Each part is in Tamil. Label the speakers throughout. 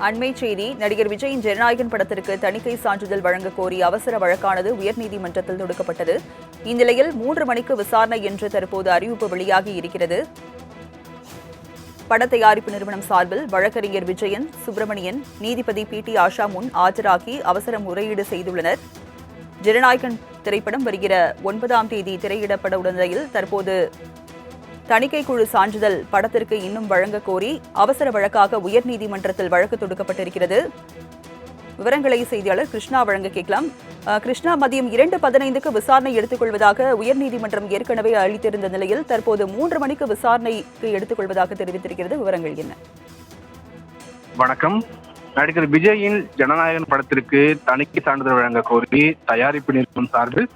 Speaker 1: அண்மை செய்தி நடிகர் விஜயின் ஜனநாயகன் படத்திற்கு தணிக்கை சான்றிதழ் வழங்க கோரி அவசர வழக்கானது உயர்நீதிமன்றத்தில் தொடுக்கப்பட்டது. இந்நிலையில் 3 மணிக்கு விசாரணை என்று தற்போது அறிவிப்பு வெளியாகி இருக்கிறது. பட தயாரிப்பு நிறுவனம் சார்பில் வழக்கறிஞர் விஜயன், சுப்பிரமணியன், நீதிபதி PT ஆஷா முன் ஆஜராகி அவசர முறையீடு செய்துள்ளனர். ஜனநாயகன் திரைப்படம் வருகிற 9ஆம் தேதி திரையிடப்பட உள்ள நிலையில் தற்போது தணிக்கை குழு சான்றிதழ் படத்திற்கு இன்னும் வழங்க கோரி அவசர வழக்காக உயர்நீதிமன்றத்தில் வழக்கு தொடுக்கப்பட்டிருக்கிறது. விவரங்களை செய்தியாளர் கிருஷ்ணா வழங்க கேட்கலாம். கிருஷ்ணா, மதியம் 2:15க்கு விசாரணை எடுத்துக்கொள்வதாக உயர்நீதிமன்றம் ஏற்கனவே அளித்திருந்த நிலையில் தற்போது 3 மணிக்கு விசாரணைக்கு எடுத்துக்கொள்வதாக தெரிவித்திருக்கிறது. விவரங்கள் என்ன?
Speaker 2: வணக்கம். நடிகர் விஜயின் ஜனநாயகன் படத்திற்கு தணிக்கை சான்றிதழ் வழங்க கோரி தயாரிப்பு நிறுவனம் சார்பில்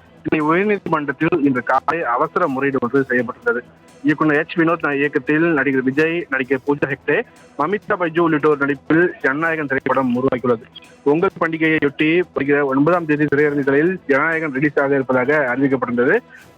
Speaker 2: உயர்நீதிமன்றத்தில் இன்று காலை அவசர முறையீடு ஒன்று செய்யப்பட்டுள்ளது. இயக்குநர் வினோத் இயக்கத்தில் நடிகர் விஜய், நடிகர் பூஜா ஹெக்டே, மமிதா பைஜு உள்ளிட்டோர் நடிப்பில் ஜனநாயகன் திரைப்படம் உருவாக்கியுள்ளது. பொங்கல் பண்டிகையொட்டி வருகிற 9ஆம் தேதி திரையரங்குகளில் ஜனநாயகன் ரிலீஸ் ஆக இருப்பதாக அறிவிக்கப்பட்டிருந்தது.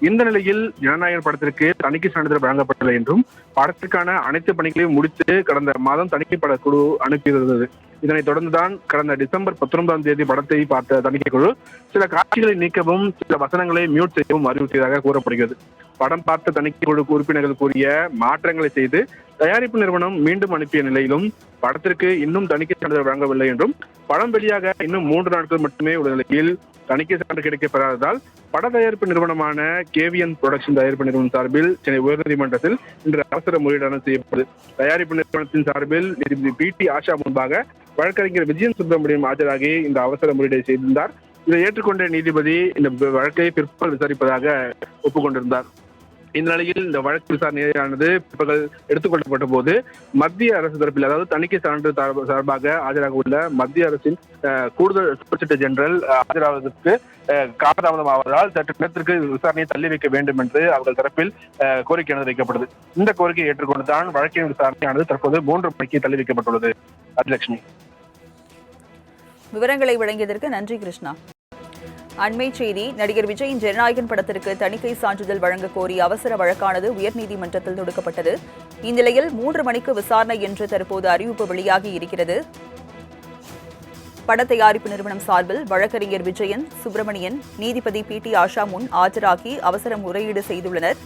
Speaker 2: இந்த நிலையில் ஜனநாயகன் படத்திற்கு தணிக்கை சான்றிதழ் வழங்கப்பட்டுள்ளது என்றும் படத்திற்கான அனைத்து பணிகளையும் முடித்து கடந்த மாதம் தணிக்கை பட குழு அனுப்பியிருந்தது. இதனைத் தொடர்ந்துதான் கடந்த டிசம்பர் 19ஆம் தேதி படத்தை பார்த்த தணிக்கை குழு சில காட்சிகளை நீக்கவும் சில வசனங்களை மியூட் செய்யவும் அறிவுறுத்தியதாக கூறப்படுகிறது. படம் பார்த்த தணிக்கை குழு உறுப்பினர்கள் கூறிய மாற்றங்களை செய்து தயாரிப்பு நிறுவனம் மீண்டும் அனுப்பிய நிலையிலும் படத்திற்கு இன்னும் தணிக்கை சான்றிதழ் வழங்கவில்லை என்றும் படம் வெளியாக இன்னும் 3 நாட்கள் மட்டுமே உள்ள நிலையில் தணிக்கை சான்று கிடைக்கப்பெறாததால் பட தயாரிப்பு நிறுவனமான KVN புரொடக்ஷன் தயாரிப்பு நிறுவனம் சார்பில் சென்னை உயர்நீதிமன்றத்தில் இன்று அவசர முறையீடு செய்யப்பட்டது. தயாரிப்பு நிறுவனத்தின் சார்பில் நீதிபதி PT ஆஷா முன்பாக வழக்கறிஞர் விஜயன் சுப்பிரமணியம் ஆஜராகி இந்த அவசர முறையீடை செய்திருந்தார். இதை ஏற்றுக்கொண்ட நீதிபதி இந்த வழக்கை பிற்பகல் விசாரிப்பதாக ஒப்புக்கொண்டிருந்தார். இந்த நிலையில் இந்த வழக்கு விசாரணையானது பிற்பகல் எடுத்துக்கொள்ளப்பட்ட போது மத்திய அரசு தரப்பில், அதாவது தணிக்கை சான்று சார்பாக ஆஜராக உள்ள மத்திய அரசின் கூடுதல் சொலிசிட்டர் ஜெனரல் ஆஜராவதற்கு காலதாமதம் ஆவதால் சற்று நேரத்திற்கு விசாரணையை தள்ளி வைக்க வேண்டும் என்று அவர்கள் தரப்பில் கோரிக்கை வைக்கப்பட்டது. இந்த கோரிக்கையை ஏற்றுக்கொண்டுதான் வழக்கின் விசாரணையானது தற்போது 3 மணிக்கு தள்ளி வைக்கப்பட்டுள்ளது. லட்சுமி,
Speaker 1: விவரங்களை வழங்கியதற்கு நன்றி கிருஷ்ணா. அண்மை செய்தி நடிகர் விஜயின் ஜனநாயகன் படத்திற்கு தணிக்கை சான்றிதழ் வழங்க கோரி அவசர வழக்கானது உயர்நீதிமன்றத்தில் தொடுக்கப்பட்டது. இந்நிலையில் 3 மணிக்கு விசாரணை என்று தற்போது அறிவிப்பு வெளியாகி இருக்கிறது. பட தயாரிப்பு நிறுவனம் சார்பில் வழக்கறிஞர் விஜயன், சுப்பிரமணியன், நீதிபதி PT ஆஷா முன் ஆஜராகி அவசர முறையீடு செய்துள்ளனர்.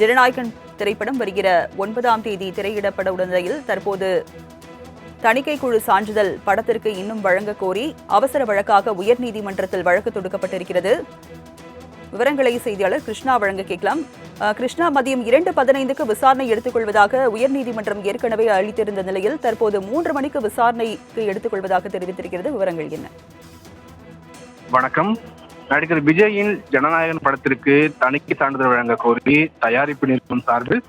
Speaker 1: ஜனநாயகன் திரைப்படம் வருகிற 9ஆம் தேதி திரையிடப்பட உள்ள நிலையில் தற்போது தணிக்கை குழு சான்றிதழ் படத்திற்கு இன்னும் வழங்க கோரி அவசர வழக்காக உயர்நீதிமன்றத்தில் வழக்கு தொடுக்கப்பட்டிருக்கிறது. விவரங்களை செய்தியாளர் கிருஷ்ணா வழங்க கேட்கலாம். கிருஷ்ணா, மதியம் 2:15க்கு விசாரணை எடுத்துக்கொள்வதாக உயர்நீதிமன்றம் ஏற்கனவே அளித்திருந்த நிலையில் தற்போது 3 மணிக்கு விசாரணைக்கு எடுத்துக்கொள்வதாக தெரிவித்திருக்கிறது. விவரங்கள் என்ன?
Speaker 2: வணக்கம். நடிகர் விஜயின் ஜனநாயகன் படத்திற்கு தணிக்கை சான்றிதழ் வழங்க கோரி தயாரிப்பு நிறுவனம் சார்பில்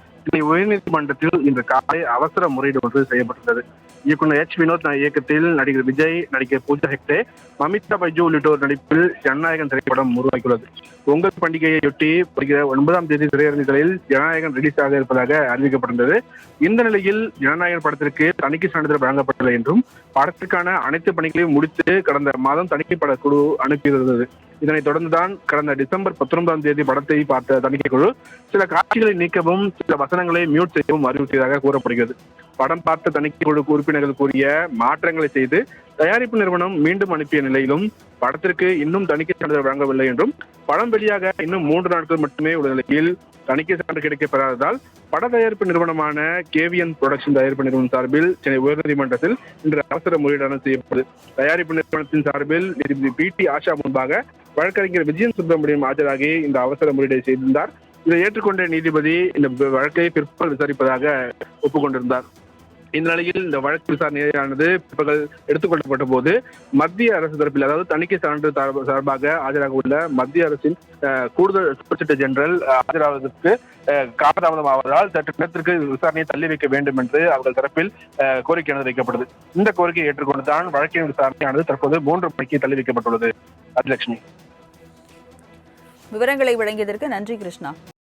Speaker 2: உயர்நீதிமன்றத்தில் இன்று காலை அவசர முறையீடு ஒன்று செய்யப்பட்டுள்ளது. இயக்குநர் வினோத் இயக்கத்தில் நடிகர் விஜய், நடிகர் பூஜா ஹெக்டே, மமிதா பைஜு உள்ளிட்டோர் நடிப்பில் ஜனநாயகன் திரைப்படம் உருவாக்கியுள்ளது. பொங்கல் பண்டிகையொட்டி வருகிற 9ஆம் தேதி திரையரங்குகளில் ஜனநாயகன் ரிலீஸ் ஆக இருப்பதாக அறிவிக்கப்பட்டிருந்தது. இந்த நிலையில் ஜனநாயகன் படத்திற்கு தணிக்கை சான்றிதழ் வழங்கப்பட்டுள்ளது என்றும் படத்திற்கான அனைத்து பணிகளையும் முடித்து கடந்த மாதம் தணிக்கை பட குழு அனுப்பியிருந்தது. இதனைத் தொடர்ந்துதான் கடந்த டிசம்பர் 19ஆம் தேதி படத்தை பார்த்த தணிக்கை குழு சில காட்சிகளை நீக்கவும் சில வசனங்களை மியூட் செய்யவும் அறிவுறுத்தியதாக கூறப்படுகிறது. படம் பார்த்த தணிக்கை குழு உறுப்பினர்கள் கூறிய மாற்றங்களை செய்து தயாரிப்பு நிறுவனம் மீண்டும் அனுப்பிய நிலையிலும் படத்திற்கு இன்னும் தணிக்கை சான்றிதழ் வழங்கவில்லை என்றும் படம் வெளியாக இன்னும் 3 நாட்கள் மட்டுமே உள்ள நிலையில் தணிக்கை சான்று கிடைக்கப்பெறாததால் பட தயாரிப்பு நிறுவனமான KVN புரொடக்ஷன் தயாரிப்பு நிறுவனம் சார்பில் சென்னை உயர்நீதிமன்றத்தில் இன்று அவசர முறையீடு செய்யப்பட்டது. தயாரிப்பு நிறுவனத்தின் சார்பில் நீதிபதி PT ஆஷா முன்பாக வழக்கறிஞர் விஜயன் சுப்பிரமணியம் ஆஜராகி இந்த அவசர முறையீடை செய்திருந்தார். இதை ஏற்றுக்கொண்ட நீதிபதி இந்த வழக்கை பிற்பகல் விசாரிப்பதாக ஒப்புக்கொண்டிருந்தார். இந்த நிலையில் இந்த வழக்கு விசாரணையானது பிற்பகல் எடுத்துக்கொள்ளப்பட்ட போது மத்திய அரசு தரப்பில், அதாவது தணிக்கை சான்று சார்பாக ஆஜராக உள்ள மத்திய அரசின் கூடுதல் சொலிசிட்டர் ஜெனரல் ஆஜராவதற்கு காலதாமதம் ஆவதால் சற்று நேரத்திற்கு விசாரணையை தள்ளி வைக்க வேண்டும் என்று அவர்கள் தரப்பில் கோரிக்கை வைக்கப்பட்டது. இந்த கோரிக்கையை ஏற்றுக்கொண்டுதான் வழக்கின் விசாரணையானது தற்போது 3 மணிக்கு தள்ளி வைக்கப்பட்டுள்ளது. லட்சுமி,
Speaker 1: விவரங்களை வழங்கியதற்கு நன்றி கிருஷ்ணா.